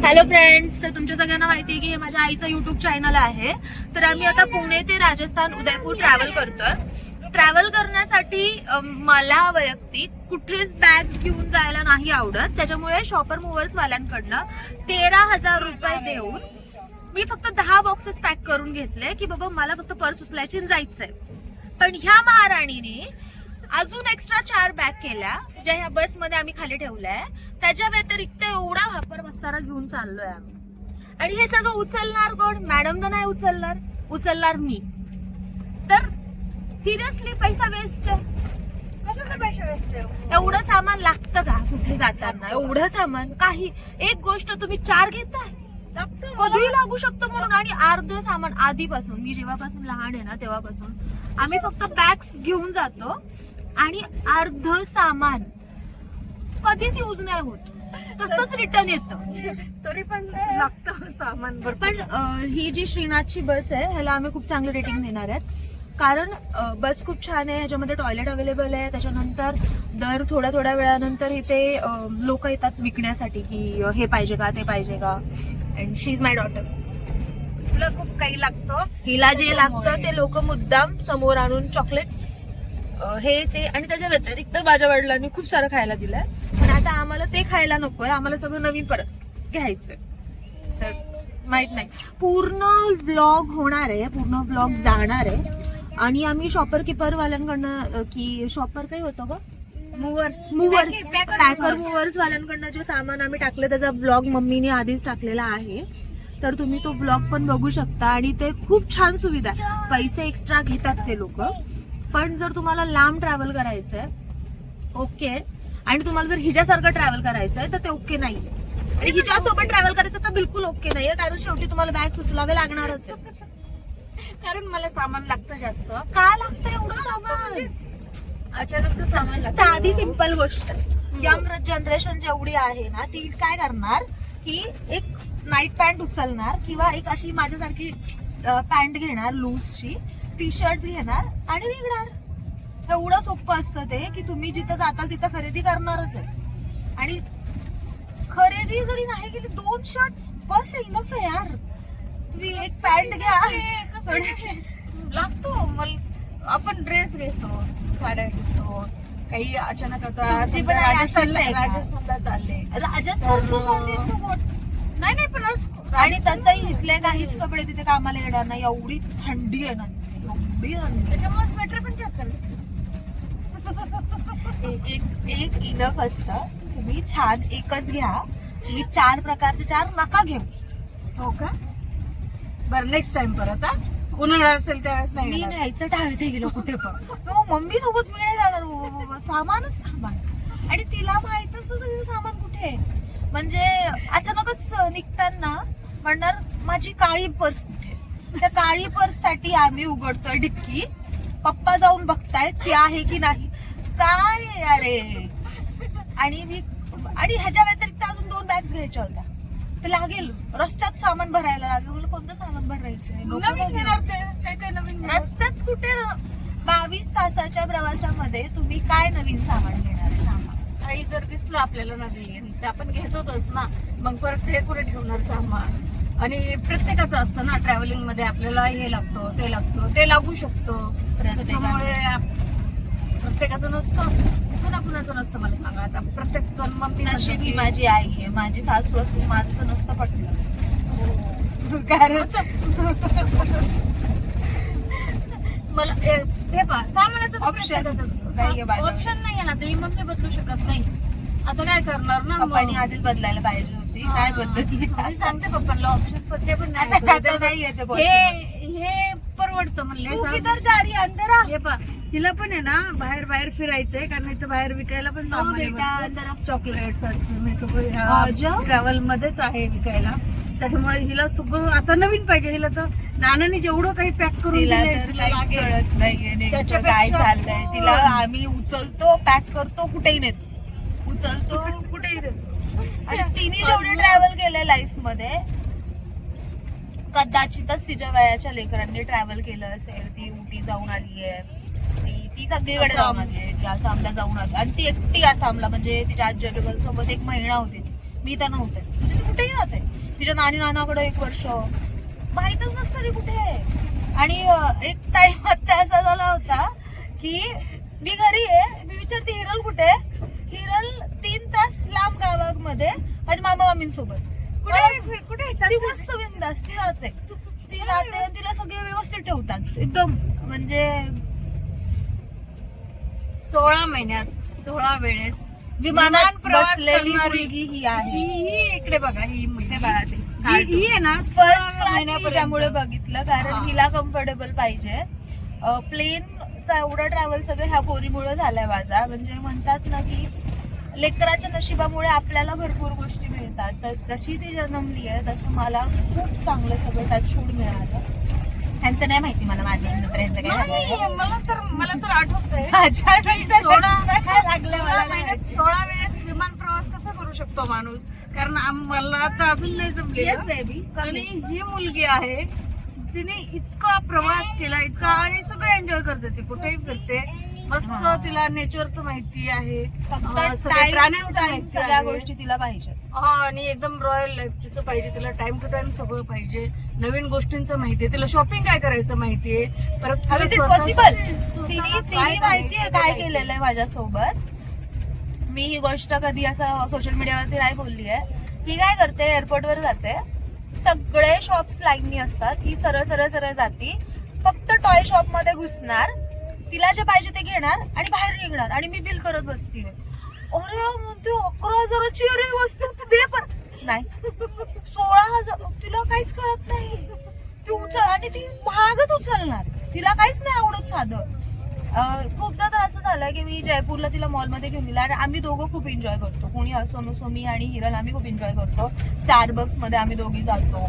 Hello friends, तर तुमच्या सगळ्यांना माहिती आहे की हे माझ्या आईचं युट्यूब चॅनल आहे. तर आम्ही आता पुणे ते राजस्थान उदयपूर ट्रॅव्हल करतोय. ट्रॅव्हल करण्यासाठी मला वैयक्तिक कुठेच बॅग घेऊन जायला नाही आवडत. त्याच्यामुळे शॉपर मुव्हर्स वाल्यांकडनं 13,000 रुपये देऊन मी फक्त 10 बॉक्सेस पॅक करून घेतले की बाबा मला फक्त पर्स उचलायची आणि जायचंय. पण ह्या महाराणीने अजून एक्स्ट्रा 4 बॅग केल्या ज्या ह्या बस मध्ये आम्ही खाली ठेवल्या. त्याच्या व्यतिरिक्त एवढा वापर बस्तारा घेऊन चाललोय आम्ही. आणि हे सगळं उचलणार कोण? मॅडम तर नाही उचलणार मी. तर सिरियसली पैसा वेस्ट आहे. कशाचा पैसा वेस्ट आहे? एवढं सामान लागतं का कुठे जाताना? एवढं सामान काही एक गोष्ट तुम्ही 4 घेताय, कधी लागू शकतो म्हणून. आणि अर्ध सामान आधीपासून मी जेव्हापासून लहान आहे ना तेव्हापासून आम्ही फक्त बॅग्स घेऊन जातो आणि अर्ध सामान कधीच यूज नाही होत, तसंच रिटर्न येतं. तरी पण लागतं सामान. पण ही जी श्रीनाथची बस आहे ह्याला आम्ही खूप चांगलं रेटिंग देणार आहेत. कारण बस खूप छान आहे. ह्याच्यामध्ये टॉयलेट अवेलेबल आहे. त्याच्यानंतर दर थोड्या वेळानंतर इथे लोक येतात विकण्यासाठी की हे पाहिजे का ते पाहिजे का. And she is my daughter. तुला खूप काही लागतं. हिला जे लागतं ते लोक मुद्दाम समोर आणून चॉकलेट्स हे ते. आणि त्याच्या व्यतिरिक्त माझ्या वडिलांनी खूप सारं खायला दिलंय. पण आता आम्हाला ते खायला नकोय, आम्हाला सगळं नवीन परत घ्यायचंय. तर माहित नाही, पूर्ण व्लॉग होणार आहे, पूर्ण व्लॉग जाणार आहे. आणि आम्ही शॉपर किपर वाल्यांकडनं की शॉपर काही होतं ग, मुव्हर्स पॅकर मुव्हर्स वाल्यांकडनं जे सामान आम्ही टाकलं त्याचा व्लॉग मम्मीने आधीच टाकलेला आहे. तर तुम्ही तो व्लॉग पण बघू शकता. आणि ते खूप छान सुविधा आहे. पैसे एक्स्ट्रा घेतात ते लोक, पण जर तुम्हाला लांब ट्रॅव्हल करायचंय ओके, आणि तुम्हाला जर हिच्यासारखं ट्रॅव्हल करायचंय तर ते ओके नाहीये. आणि हिच्यासोबत ट्रॅव्हल करायचं तर बिलकुल ओके नाहीये. कारण शेवटी तुम्हाला बॅग उचलावे लागणारच आहे. कारण मला सामान लागतं जास्त. का लागतं एवढं सामान? अचानक सामान साधी सिंपल गोष्ट. यंग जनरेशन जेवढी आहे ना ती काय करणार की एक नाईट पॅन्ट उचलणार किंवा एक अशी माझ्यासारखी पॅन्ट घेणार लूजची, टी शर्ट घेणार आणि निघणार. एवढं सोपं असतं ते की तुम्ही जिथं जाताल तिथं खरेदी करणारच आहे. आणि खरेदी जरी नाही केली 2 शर्ट बस इनफ आहे यार. तुम्ही एक पॅन्ट घ्या. लागतो मला. आपण ड्रेस घेतो, साड्या घेतो, काही अचानक आता राजस्थानला चालले. नाही पण आणि तसंही इथले काहीच कपडे तिथे कामाला येणार नाही. एवढी थंडी आहे ना, एवढी थंडी. त्याच्यामुळे स्वेटर पण जास्त एक इनफ असतं. तुम्ही छान एकच घ्या. तुम्ही 4 प्रकारचे 4 नका घेऊ. हो का? बरं, नेक्स्ट टाइम परत उन्हाळा असेल त्यावेळेस नाही. मी न्यायचं टाळते गेलो कुठे पण. मम्मी सोबत मी नाही जाणार. सामानच सामान. आणि तिला माहितच नसतं तिचं सामान कुठे आहे. म्हणजे अचानकच निघताना म्हणणार माझी काळी पर्स कुठे. त्या काळी पर्स साठी आम्ही उघडतोय डिक्की. पप्पा जाऊन बघतायत ती आहे की नाही. काय अरे. आणि ह्याच्या व्यतिरिक्त अजून 2 बॅग्स घ्यायच्या होत्या. ते लागेल रस्त्यात सामान भरायला लागेल. मला कोणतं सामान भरायचंय? नवीन घेणार ते काय नवीन रस्त्यात कुठे 22 तासाच्या प्रवासामध्ये तुम्ही काय नवीन सामान घेणार आहे सांगा. काही जर दिसलं आपल्याला नवीन ते आपण घेतोच ना. मग परत ते कुठे ठेवणार सामान. आणि प्रत्येकाचं असतं ना ट्रॅव्हलिंग मध्ये आपल्याला हे लागतं ते लागतं ते लागू शकतो. त्याच्यामुळे प्रत्येकाचं नसतं. कुणाचं नसतं मला सांगा. आता प्रत्येक जण मम्मी नशिबी माझी आई आहे, माझी सासू असते, माझं तर नसतं पटलं. कारण मला हे पहा सामानाचं ऑप्शन नाही आहे ना. ते मम्मी बदलू शकत नाही. आता काय करणार ना. पप्पांनी आधीच बदलायला पाहिजे होती. काय बदलली? मी सांगते पप्पांना ऑप्शन पण ते पण नाही. हे परवडतं म्हणले. हे पहा तिला पण आहे ना बाहेर फिरायचंय. कारण इथं बाहेर विकायला पण चॉकलेट्स सगळं ट्रॅव्हल मध्येच आहे विकायला. त्याच्यामुळे हिला सगळं आता नवीन पाहिजे. हिला तर नानांनी जेवढं काही पॅक करून कळत नाहीये काय चाललंय. तिला आम्ही उचलतो पॅक करतो कुठेही नेतो, उचलतो कुठेही नेतो. आणि तिने जेवढे ट्रॅव्हल केलंय लाईफ मध्ये कदाचितच तिच्या वयाच्या लेकरांनी ट्रॅव्हल केलं असेल. ती उटी जाऊन आली आहे, ती सगळीकडे जाऊन आली आहे. ती आसामला जाऊन आली आणि ती एकटी आसामला म्हणजे तिच्या आजी आजोबांसोबत 1 महिना होती. मी तर नव्हतेच. म्हणजे ती कुठेही जाते, तिच्या नानी नानाकडे 1 वर्ष, माहितच नसतं ती कुठे आहे. आणि एक टाइम आता असा झाला होता की मी घरी आहे, मी विचारते हिरल कुठे, हिरल 3 तास लांब गावामध्ये माझ्या मामा मामींसोबत. कुठे ती मस्त बिंदास ती जाते, तिला सगळे व्यवस्थित ठेवतात एकदम. म्हणजे 16 महिन्यात 16 वेळेस विमानात प्रवास बसलेली करणारी मुलगी ही आहे. ही इकडे बघा, ही मुलगी ते बघा ते ही आहे ना फर्स्ट क्लास महिन्यापर्यंत. त्यामुळे बघितलं, कारण हिला कम्फर्टेबल पाहिजे. प्लेनचा एवढा ट्रॅव्हल सगळं ह्या पोरीमुळे झालाय माझा. म्हणजे म्हणतात ना की लेकराच्या नशिबामुळे आपल्याला भरपूर गोष्टी मिळतात. तर जशी ती जन्मली आहे तसं मला खूप चांगलं सगळं टचवूड मिळालं. ह्यांचं नाही माहिती मला, माझ्या नंतर ह्यांचं काय झालं. मला तर आठवतंय माझ्या नंतर 16 काय लागलं मला नाही महिन्यात माहिती. 16 वेळेस विमान प्रवास कसा करू शकतो माणूस, कारण मला तर अजून नाही Yes, जमलेलं. baby. आणि ही मुलगी आहे, तिने इतका प्रवास केला, इतका, आणि सगळं एन्जॉय करते. ती कुठेही फिरते मस्त. तिला नेचरचं माहिती आहे, सगळ्या प्राण्यांचं माहिती सगळ्या आहे. गोष्टी तिला पाहिजे. आणि एकदम रॉयल लाईफ तिचं पाहिजे. तिला टाइम टू टाइम सगळं पाहिजे, नवीन गोष्टींचं माहितीये, तिला शॉपिंग काय करायचं माहितीये, परत तिला स्वतःचं- पॉसिबल. स्वतःला तिने काय माहितीये करायचं काय ते केलेलं आहे माझ्यासोबत. मी ही गोष्ट कधी असं सोशल मीडियावरती नाही बोलली आहे. ही काय करते, एअरपोर्टवर जाते, सगळे शॉप्स लाईननी असतात, ही सरळ सरळ सरळ जाती, फक्त टॉय शॉप मध्ये घुसणार, तिला जे पाहिजे ते घेणार आणि बाहेर निघणार, आणि मी बिल करत बसतीये. अरे म्हणते 11,000ची अरे वस्तू तू दे, पण नाही 16,000. तिला काहीच कळत नाही. ती उचल, आणि ती महागच उचलणार, तिला काहीच नाही आवडत साधं. खूपदा तर असं झालं की मी जयपूरला तिला मॉलमध्ये घेऊन दिला, आणि आम्ही दोघं खूप एन्जॉय करतो. कोणी असो नसो, मी आणि हिरल आम्ही खूप एन्जॉय करतो. स्टारबक्स मध्ये आम्ही दोघी जातो,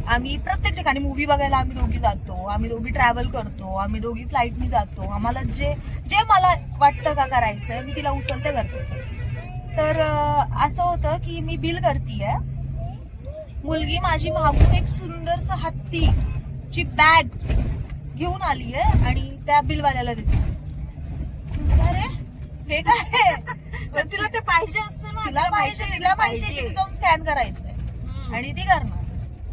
आम्ही प्रत्येक ठिकाणी मूवी बघायला आम्ही दोघी जातो, आम्ही दोघी ट्रॅव्हल करतो, आम्ही दोघी फ्लाईटनी जातो. आम्हाला जे जे मला वाटतं का करायचं मी तिला उचलते करते. तर असं होतं की मी बिल करतीये, मुलगी माझी मागून एक सुंदरस हत्तीची बॅग घेऊन आली आहे आणि त्या बिलवाल्याला देते. अरे हे काय, पण तिला ते पाहिजे असतं ना, तिला पाहिजे, तिला माहिती की जाऊन स्कॅन करायचंय आणि ती करणार.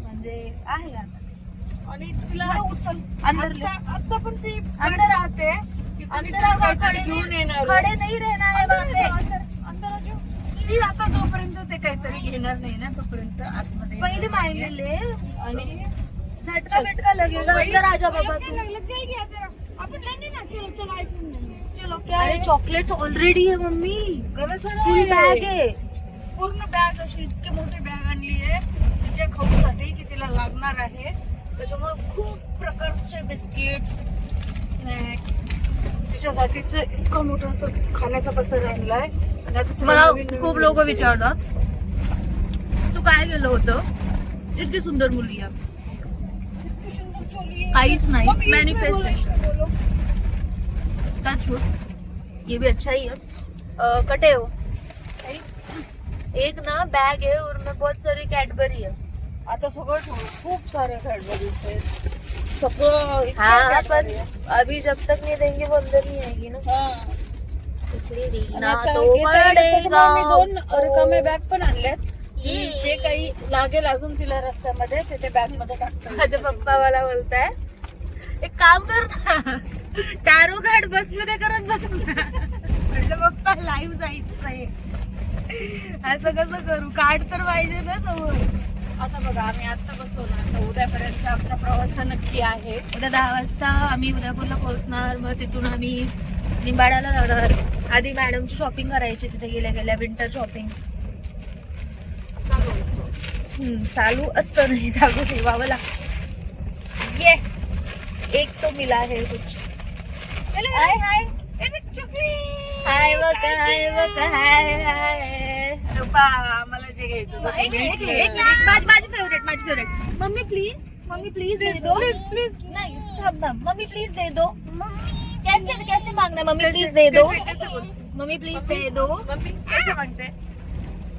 म्हणजे आहे आता. आणि तिला उचल अंदर आता पण ती अंदर राहते की कोणी तिला काहीतरी घेऊन येणार, खडे नाही राहणार आहे बापरे. ती आता जोपर्यंत ते काहीतरी घेणार नाही ना तोपर्यंत आतमध्ये पहिले माहिलेले आणि झटका बेटका लगेगा अंदर आजा बाबा तू. आपण लेंगे ना, चलो चलो आइसक्रीम चलो. अरे चॉकलेट्स ऑलरेडी आहे मम्मी, पूरी बॅग आहे. पूर्ण बॅग अशी इतकी मोठी बॅग आणली आहे तिच्या खाऊसाठी की तिला लागणार आहे. त्याच्यामुळे खूप प्रकारचे बिस्किट्स, स्नॅक्स, तिच्यासाठीच इतकं मोठं असं खाण्याचा पसर आणलाय. आणि आता तिला मला नवीन नवीन खूप लोक गोष्टी- विचारतात तू काय केलं होतं, इतकी सुंदर मुलगी आहे. इतकी सुंदर चोली आहे. काहीच नाही, मम्मी, इसमें manifestation. बोलो. टच ये भी अच्छा ही है. कटे हो एक ना बैग है और में बहुत सारी कैडबरी है. आता सगळं ठेवलं, खूप सारे कॅडबरीज आहेत, सगळं इतकं हाँ पर Cadbury आहे. अभी जब तक नहीं देंगे वो अंदर नहीं आएगी ना, हा. इसलिए आणि देना आता तो घेता येईल पड़ेगा. त्याच्यामुळे मी 2 रिकामे बॅग पण आणल्यात. ये. जे काही लागेल अजून तिला रस्त्यामध्ये ते ते बॅग मध्ये टाकता येईल. माझ्या पप्पा मला बोलताय एक काम कर ना, टॅरो कार्ड बस मध्ये करत बस ना. म्हटलं पप्पा लाईव्ह जायचंय, असं कसं करू, कार्ड तर पाहिजे ना समोर. आता बघा आम्ही आता बसलो ना, आता उद्यापर्यंत आमचा प्रवास हा नक्की आहे. उद्या 10 वाजता आम्ही उदयपूरला पोहोचणार. मग तिथून आम्ही निंबाड्याला जाणार. आधी मॅडमची शॉपिंग करायची तिथे गेल्या गेल्या, विंटर शॉपिंग. चालू असतो. चालू असतं, नाही चालू ठेवावं लागतं. ये एक तो मिला है कुछ. हाय हाय हाय बघ हाय बघ हाय हाय. मला जे घ्यायचं होतं ते एक मिनिट, भेटलं. एक मिनिट. माझी फेवरेट. मम्मी प्लीज दे दो. प्लीज नाही, थांब थांब. मम्मी प्लीज दे दो. कैसे मांगना, मम्मी प्लीज दे दो. कैसे बोल? मम्मी प्लीज दे दो. मम्मी कैसे मागते?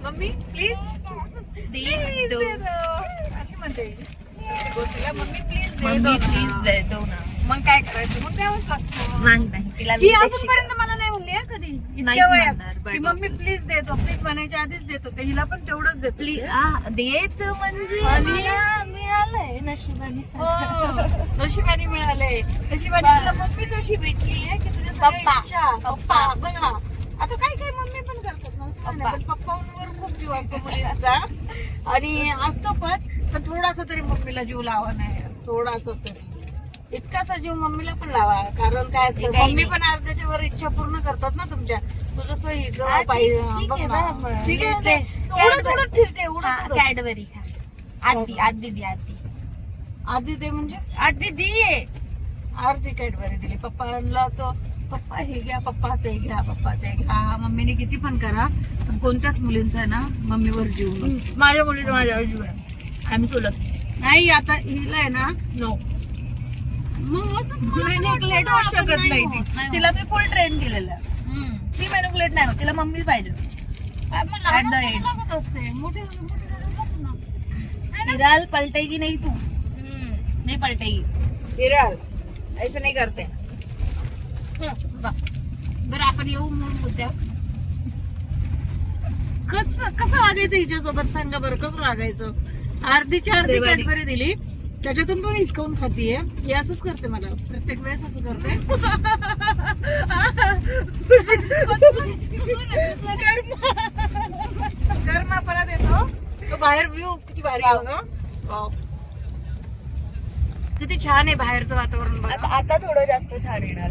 मम्मी प्लीज दे दो. अशी म्हणते ती गोष्टीला, मम्मी प्लीज दे दो मम्मी ना. प्लीज दे दो ना. मग काय करायचं, मग द्यावंच लागतं. नाही तिला ही मी अजूनपर्यंत मला नाही म्हणली हा कधी नाहीच इतक्या वयात. म्हणणार. की मम्मी प्लीज देतो, प्लीज म्हणायच्या आधीच देतो, ते हिला पण तेवढंच देतो. प्लीज देत म्हणजे आणि- मला मिळालंय नशिबाने. नशिबाने मिळालंय, नशिबाने तुला मम्मीच अशी भेटली आहे की तुझ्या सगळ्या पप्पा. इच्छा. पप्पा बघा, आता काय मम्मी पण करतात ना, असं नाही, पण पप्पांवर खूप जीव असतो मुलींचा आणि असतो पण थोडासा तरी मम्मीला जीव लावा नाही, थोडासा तरी इतकासा जीव मम्मीला पण लावा. कारण काय असतं, काही मम्मी नाही. पण अर्ध्याच्या वर इच्छा पूर्ण करतात ना तुमच्या. तुझं हा, हिचं ठीक पाहिजे आहे ना, मग. ठीक आहे ते- एवढं थोडं ठीक आहे, एवढं थोडं. कॅडबरी आधी आधी दे आधी आधी ते म्हणजे आधी दे. आरती कॅडबरी दिली पप्पाला, तो पप्पा हे घ्या, पप्पा ते घ्या, पप्पा ते घ्या. मम्मीने किती पण करा, पण कोणत्याच मुलींचा आहे ना मम्मीवर जीव नसतो. माझ्या मुलीला माझ्यावर जीव आहे. आम्ही सोलत नाही आता हिला आहे ना, नो. मग असंच मला पण मॅन्युक्युलेट वाटतं होऊ ना, शकत आपण नाही होत, ती. नाही तिला होत. मी फुल ट्रेन केलेलं आहे. ती मॅन्युक्युलेट नाही होत, तिला मम्मीच पाहिजे. काय मग At the लहान end. लागत असते, मोठी मोठी झाल्यावर लागत ना. हिराल पलटेगी नाही तू, नाही पलटेगी. हिराल असं नाही करते. बरं आपण येऊ मूळ मुद्द्यावर. कसं वागायचं हिच्यासोबत सांगा बरं, कसं वागायचं. अर्धीची देवानी. कॅडबरी दिली, त्याच्यातून पण हिसकावून खातीये. हे असंच करते, मला प्रत्येक वेळेस असं करते. कर्मा परत येतो. तो बाहेर व्ह्यू किती भारी आहे बघा. वाव. किती छान आहे बाहेरचं वातावरण बघा. आता थोडं जास्त छान येणार.